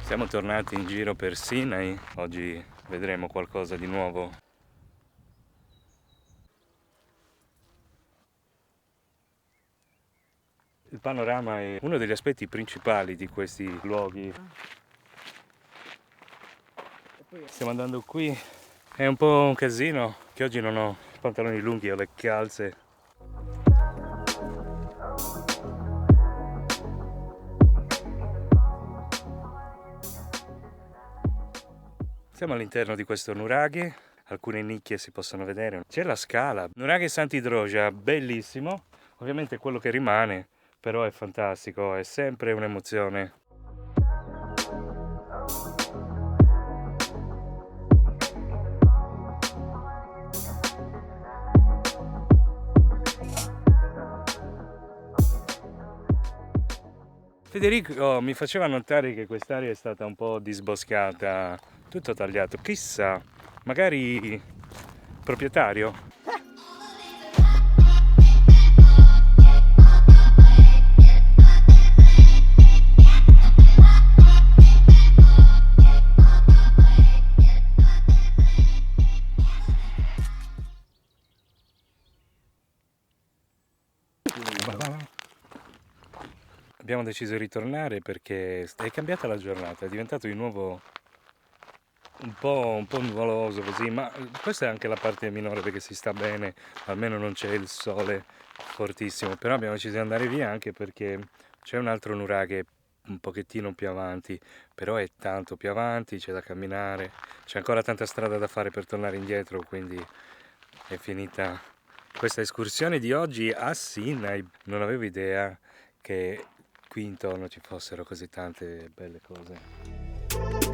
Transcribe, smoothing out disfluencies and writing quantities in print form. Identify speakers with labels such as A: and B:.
A: Siamo tornati in giro per Sinai, oggi vedremo qualcosa di nuovo. Il panorama è uno degli aspetti principali di questi luoghi. Stiamo andando qui, è un po' un casino che oggi non ho i pantaloni lunghi, ho le calze. Siamo all'interno di questo nuraghe, alcune nicchie si possono vedere. C'è la scala, nuraghe Sant'Idroja, bellissimo, ovviamente quello che rimane, però è fantastico, è sempre un'emozione. Federico mi faceva notare che quest'area è stata un po' disboscata, tutto tagliato. Chissà, magari proprietario? Abbiamo deciso di ritornare perché è cambiata la giornata, è diventato di nuovo un po' nuvoloso così, ma questa è anche la parte minore perché si sta bene, almeno non c'è il sole fortissimo, però abbiamo deciso di andare via anche perché c'è un altro nuraghe un pochettino più avanti, però è tanto più avanti, c'è da camminare, c'è ancora tanta strada da fare per tornare indietro, quindi è finita questa escursione di oggi a Sinai. Non avevo idea che qui intorno ci fossero così tante belle cose.